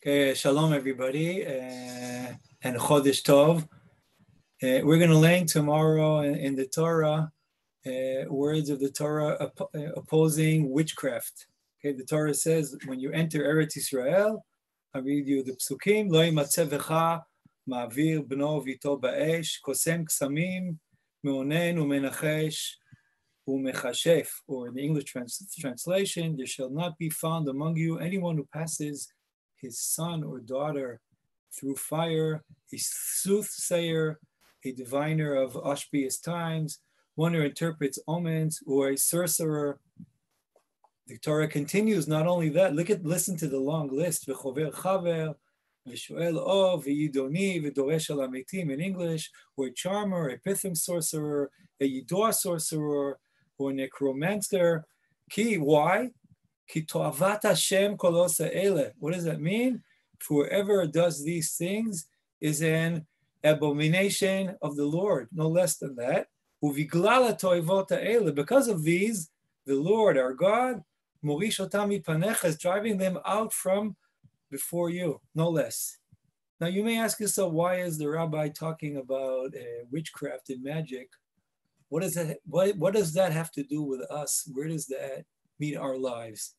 Shalom, everybody, and Chodesh Tov. We're going to learn tomorrow in the Torah words of the Torah opposing witchcraft. Okay, the Torah says when you enter Eretz Yisrael, I read you the psukim: Lo yimatzeh v'cha ma'avir bno v'ito ba'esh kosem ksamim meonen u'menachesh u'mechashef. Or in the English translation, there shall not be found among you anyone who passes his son or daughter through fire, a soothsayer, a diviner of auspicious times, one who interprets omens, or a sorcerer. The Torah continues, not only that, listen to the long list, v'chover chaver, v'shoel ov, v'yidoni, v'doresh al hametim in English, or a charmer, a pithim sorcerer, a yidoah sorcerer, or a necromancer. Why? Ki to'avat Hashem kol osa ele. What does that mean? For whoever does these things is an abomination of the Lord, no less than that. Uviglala to'ivot ele. Because of these, the Lord, our God, morish otam mipanecha, is driving them out from before you, no less. Now you may ask yourself, why is the rabbi talking about witchcraft and magic? What does that have to do with us? Where does that meet our lives?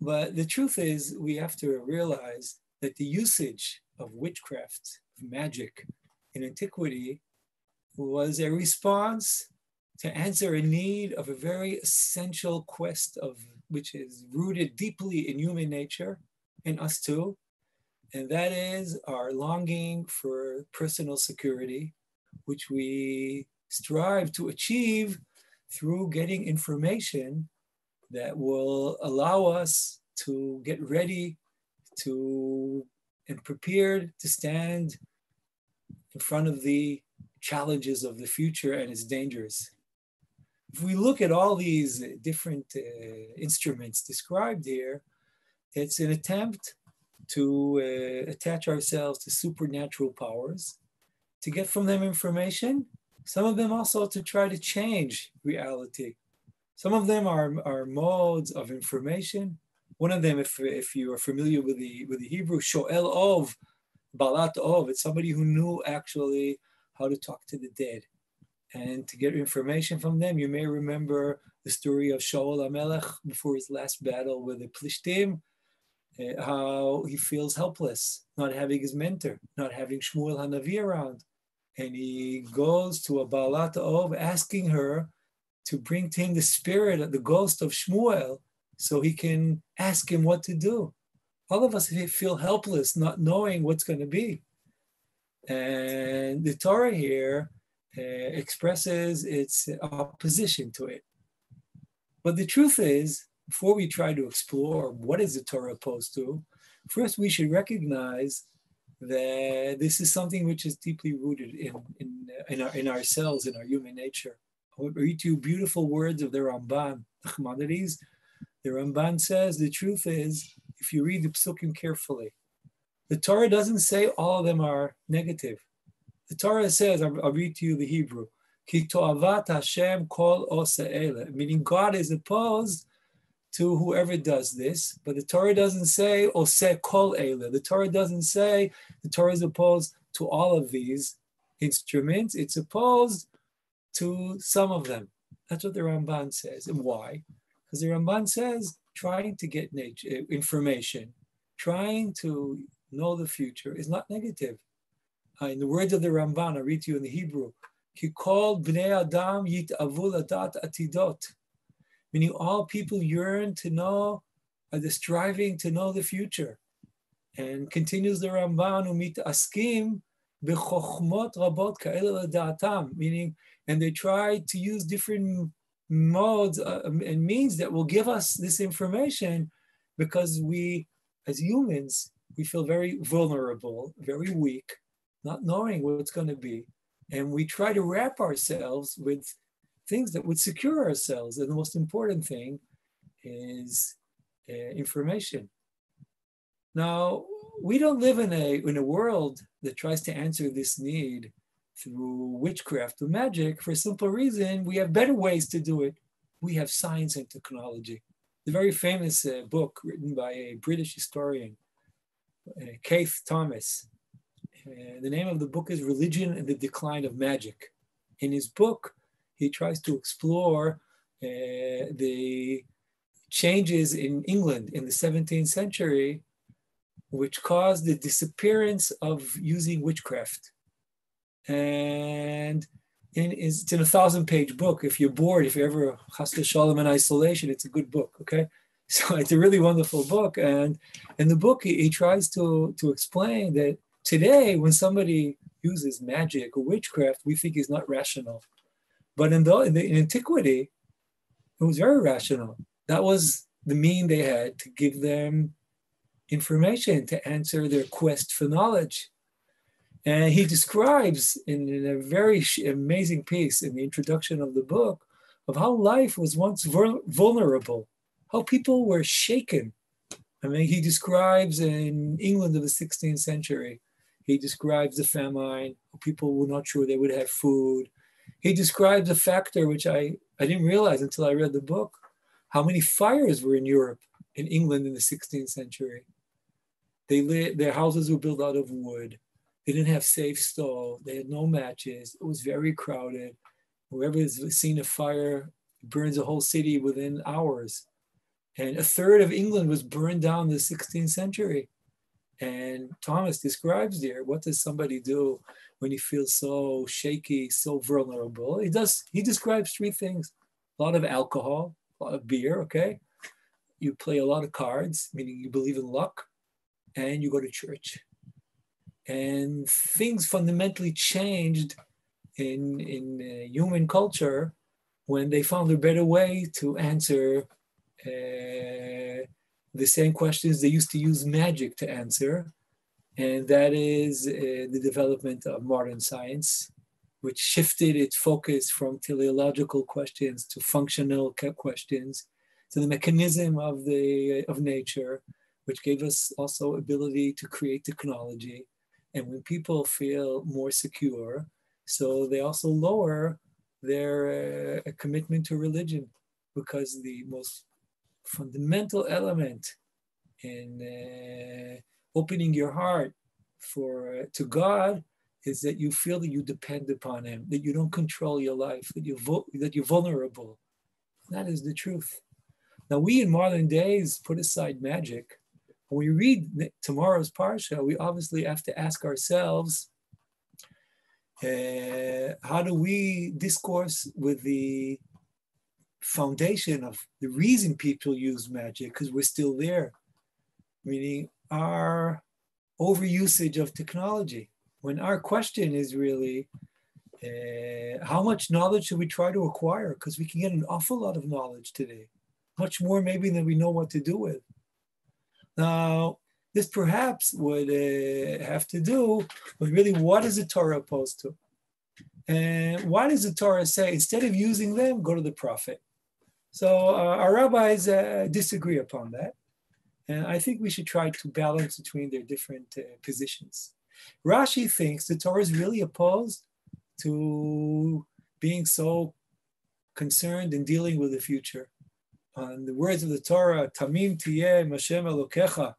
But the truth is, we have to realize that the usage of witchcraft, of magic in antiquity, was a response to answer a need of a very essential quest which is rooted deeply in human nature, and us too, and that is our longing for personal security, which we strive to achieve through getting information that will allow us to get ready and prepared to stand in front of the challenges of the future and its dangers. If we look at all these different instruments described here, it's an attempt to attach ourselves to supernatural powers, to get from them information, some of them also to try to change reality. Some of them are modes of information. One of them, if you are familiar with the Hebrew, shoel ov, balat ov, it's somebody who knew actually how to talk to the dead. And to get information from them, you may remember the story of Shaul HaMelech before his last battle with the Plishtim, how he feels helpless, not having his mentor, not having Shmuel HaNavi around. And he goes to a balat ov asking her to bring to him the spirit of the ghost of Shmuel so he can ask him what to do. All of us feel helpless, not knowing what's going to be. And the Torah here expresses its opposition to it. But the truth is, before we try to explore what is the Torah opposed to, first we should recognize that this is something which is deeply rooted in ourselves, in our human nature. I will read you beautiful words of the Ramban, Nachmanides. The Ramban says, the truth is, if you read the psukim carefully, the Torah doesn't say all of them are negative. The Torah says, I'll read to you the Hebrew, Ki to'avat Hashem kol osa ele, meaning God is opposed to whoever does this, but the Torah doesn't say oseh kol ele. The Torah doesn't say the Torah is opposed to all of these instruments. It's opposed to some of them. That's what the Ramban says. And why? Because the Ramban says trying to get information, trying to know the future is not negative. In the words of the Ramban, I read to you in the Hebrew, Ki kol bnei adam yit'avu ladat atidot, meaning all people yearn to know, are the striving to know the future. And continues the Ramban, umit'askim b'chochmot rabot ka'ele l'da'atam, meaning, and they try to use different modes and means that will give us this information, because we, as humans, we feel very vulnerable, very weak, not knowing what's going to be. And we try to wrap ourselves with things that would secure ourselves. And the most important thing is information. Now, we don't live in a world that tries to answer this need through witchcraft or magic for a simple reason. We have better ways to do it. We have science and technology. The very famous book written by a British historian Keith Thomas. The name of the book is Religion and the Decline of Magic. In his book, he tries to explore the changes in England in the 17th century, which caused the disappearance of using witchcraft. And it's in a 1,000-page book. If you're bored, if you're ever chas v'shalom in isolation, it's a good book, okay? So it's a really wonderful book. And in the book, he tries to explain that today, when somebody uses magic or witchcraft, we think is not rational. But in antiquity, it was very rational. That was the mean they had to give them information to answer their quest for knowledge. And he describes in a very amazing piece in the introduction of the book of how life was once vulnerable, how people were shaken. I mean, he describes in England of the 16th century, he describes the famine, people were not sure they would have food. He describes a factor which I didn't realize until I read the book, how many fires were in Europe, in England in the 16th century. Their houses were built out of wood. They didn't have safe stove. They had no matches. It was very crowded. Whoever has seen a fire burns a whole city within hours. And a third of England was burned down in the 16th century. And Thomas describes there, what does somebody do when he feels so shaky, so vulnerable? He describes three things: a lot of alcohol, a lot of beer, okay? You play a lot of cards, meaning you believe in luck, and you go to church. And things fundamentally changed in human culture when they found a better way to answer the same questions they used to use magic to answer. And that is the development of modern science, which shifted its focus from teleological questions to functional questions, to the mechanism of nature, which gave us also ability to create technology. And when people feel more secure, so they also lower their commitment to religion, because the most fundamental element in opening your heart to God is that you feel that you depend upon Him, that you don't control your life, that you're vulnerable. That is the truth. Now, we in modern days put aside magic. When we read tomorrow's Parsha, we obviously have to ask ourselves, how do we discourse with the foundation of the reason people use magic? Because we're still there, meaning our overusage of technology. When our question is really, how much knowledge should we try to acquire? Because we can get an awful lot of knowledge today, much more maybe than we know what to do with. Now, this perhaps would have to do with really, what is the Torah opposed to? And why does the Torah say, instead of using them, go to the prophet? So our rabbis disagree upon that. And I think we should try to balance between their different positions. Rashi thinks the Torah is really opposed to being so concerned in dealing with the future. On the words of the Torah, Tamim tiyeh Mashem Elokecha.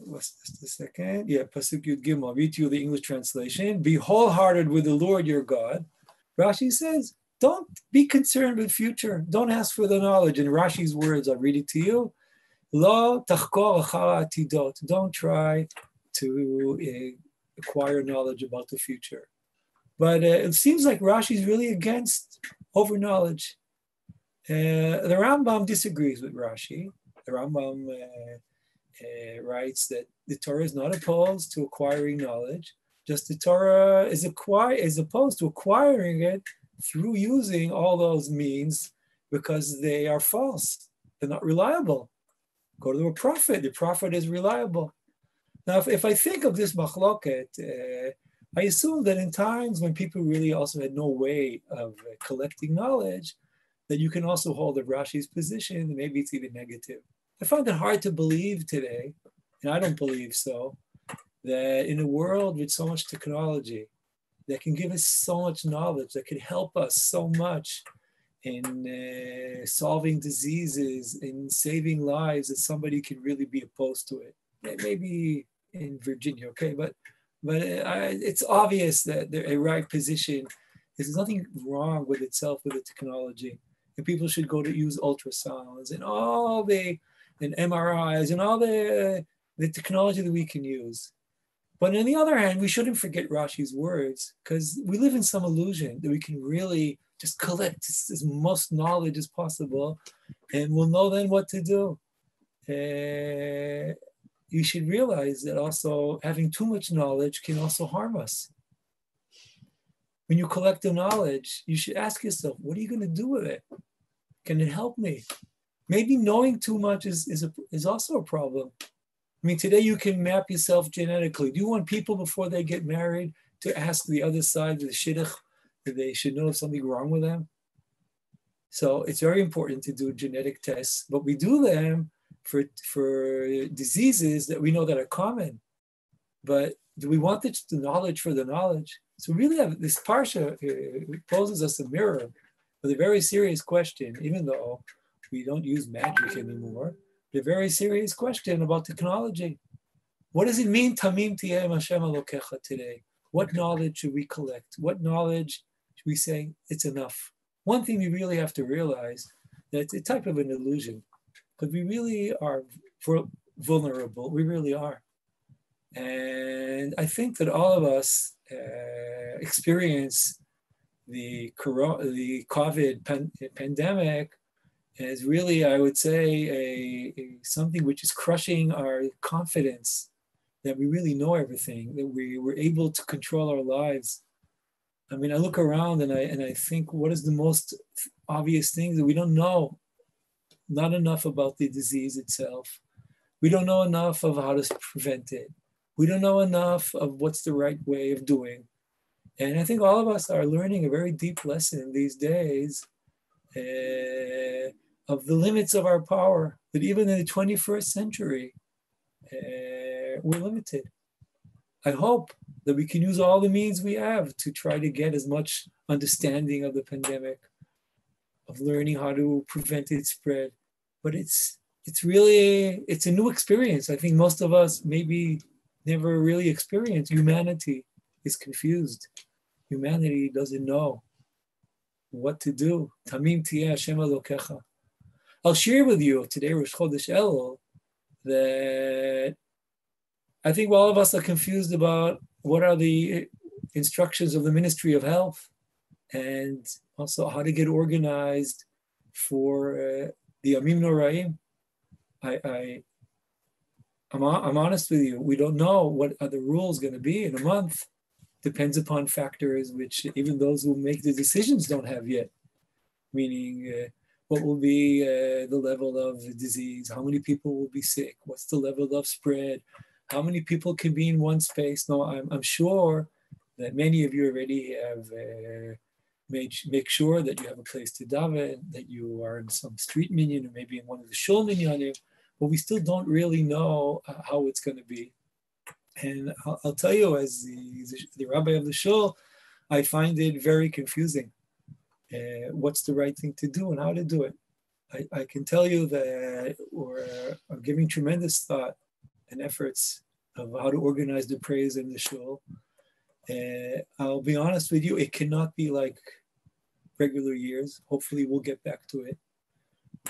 What's just a second? Yeah, Pasuk Yud Gimel. I'll read to you the English translation. Be wholehearted with the Lord your God. Rashi says, don't be concerned with future. Don't ask for the knowledge. In Rashi's words, I'll read it to you. Lo tachkor achar atidot. Don't try to acquire knowledge about the future. But it seems like Rashi is really against over-knowledge. The Rambam disagrees with Rashi. The Rambam writes that the Torah is not opposed to acquiring knowledge, just the Torah is opposed to acquiring it through using all those means because they are false. They're not reliable. Go to a prophet. The prophet is reliable. Now, if I think of this machloket, I assume that in times when people really also had no way of collecting knowledge, that you can also hold of Rashi's position, maybe it's even negative. I find it hard to believe today, and I don't believe so, that in a world with so much technology, that can give us so much knowledge, that could help us so much in solving diseases, in saving lives, that somebody can really be opposed to it. Maybe in Virginia, okay, but it's obvious that a right position. There's nothing wrong with itself with the technology, and people should go to use ultrasounds and and MRIs and all the technology that we can use. But on the other hand, we shouldn't forget Rashi's words, because we live in some illusion that we can really just collect as most knowledge as possible, and we'll know then what to do. You should realize that also having too much knowledge can also harm us. When you collect the knowledge, you should ask yourself, what are you going to do with it? Can it help me? Maybe knowing too much is also a problem. I mean, today you can map yourself genetically. Do you want people before they get married to ask the other side of the shidduch that they should know if something wrong with them? So it's very important to do genetic tests, but we do them for diseases that we know that are common. But do we want the knowledge for the knowledge? So we really have this parsha poses us a mirror with a very serious question, even though we don't use magic anymore. A very serious question about technology. What does it mean, Tamim Tiyem Hashem Elokecha today? What knowledge should we collect? What knowledge should we say it's enough? One thing we really have to realize that it's a type of an illusion, because we really are vulnerable. We really are. And I think that all of us experience the COVID pandemic as really, I would say, something which is crushing our confidence that we really know everything, that we were able to control our lives. I mean, I look around and I think, what is the most obvious thing that we don't know? Not enough about the disease itself. We don't know enough of how to prevent it. We don't know enough of what's the right way of doing. And I think all of us are learning a very deep lesson these days of the limits of our power, that even in the 21st century, we're limited. I hope that we can use all the means we have to try to get as much understanding of the pandemic, of learning how to prevent its spread. But it's a new experience. I think most of us maybe never really experienced. Humanity is confused. Humanity doesn't know what to do. Tamim tiyeh Hashem Elokecha. I'll share with you today, Rosh Chodesh Elul, that I think all of us are confused about what are the instructions of the Ministry of Health, and also how to get organized for the Yamim Noraim. I'm honest with you. We don't know what are the rules going to be in a month. Depends upon factors which even those who make the decisions don't have yet. Meaning, what will be the level of the disease? How many people will be sick? What's the level of spread? How many people can be in one space? No, I'm sure that many of you already have make sure that you have a place to daven, that you are in some street minyan or maybe in one of the shul minyanim, but we still don't really know how it's going to be. And I'll tell you, as the rabbi of the shul, I find it very confusing. What's the right thing to do and how to do it? I can tell you that I'm giving tremendous thought and efforts of how to organize the praise in the shul. I'll be honest with you, it cannot be like regular years. Hopefully we'll get back to it.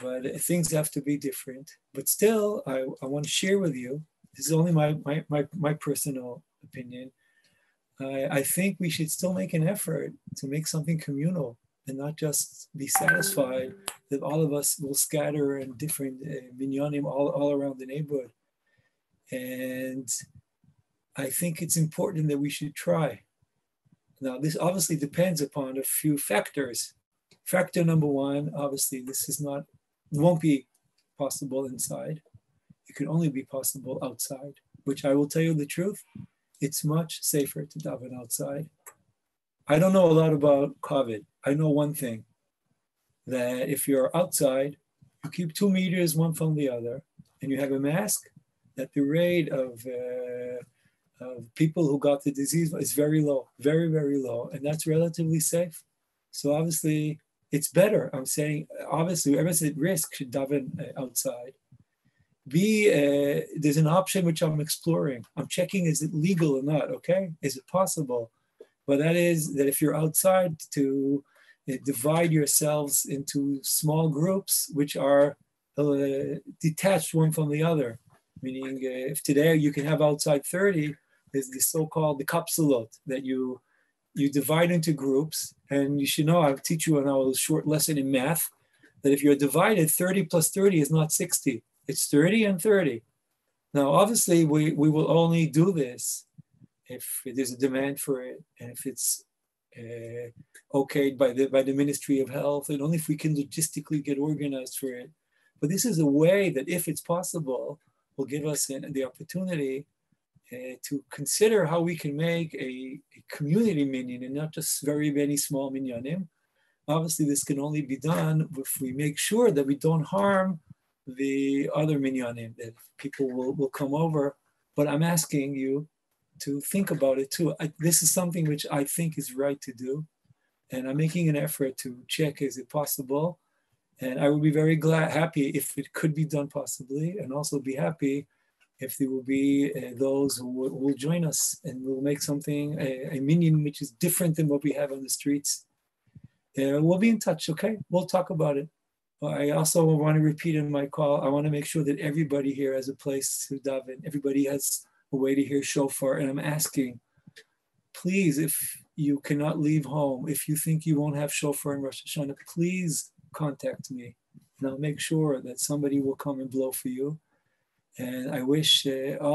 But things have to be different. But still, I want to share with you, this is only my personal opinion. I think we should still make an effort to make something communal and not just be satisfied that all of us will scatter in different minyanim all around the neighborhood. And I think it's important that we should try. Now, this obviously depends upon a few factors. Factor number one, obviously, won't be possible inside. It can only be possible outside, which I will tell you the truth, it's much safer to daven outside. I don't know a lot about COVID. I know one thing, that if you're outside, you keep 2 meters one from the other, and you have a mask, that the rate of people who got the disease is very low, very, very low, and that's relatively safe. So obviously, it's better. I'm saying, obviously, whoever's at risk should daven outside. B, there's an option which I'm exploring. I'm checking, is it legal or not, okay? Is it possible? But that is that if you're outside, to divide yourselves into small groups which are detached one from the other. Meaning, if today you can have outside 30, there's the so-called the kapsulot that you divide into groups. And you should know, I'll teach you in our short lesson in math, that if you're divided, 30 plus 30 is not 60. It's 30 and 30. Now, obviously, we will only do this if there's a demand for it, and if it's okayed by the Ministry of Health, and only if we can logistically get organized for it. But this is a way that, if it's possible, will give us the opportunity to consider how we can make a community minyan and not just very many small minyanim. Obviously, this can only be done if we make sure that we don't harm the other minyanim, that people will come over. But I'm asking you to think about it too. This is something which I think is right to do. And I'm making an effort to check, is it possible? And I would be very happy if it could be done possibly, and also be happy if there will be those who will join us and will make something, a minyan which is different than what we have on the streets. We'll be in touch, okay? We'll talk about it. I also want to repeat in my call, I want to make sure that everybody here has a place to daven. Everybody has a way to hear shofar. And I'm asking, please, if you cannot leave home, if you think you won't have shofar in Rosh Hashanah, please contact me. And I'll make sure that somebody will come and blow for you. And I wish all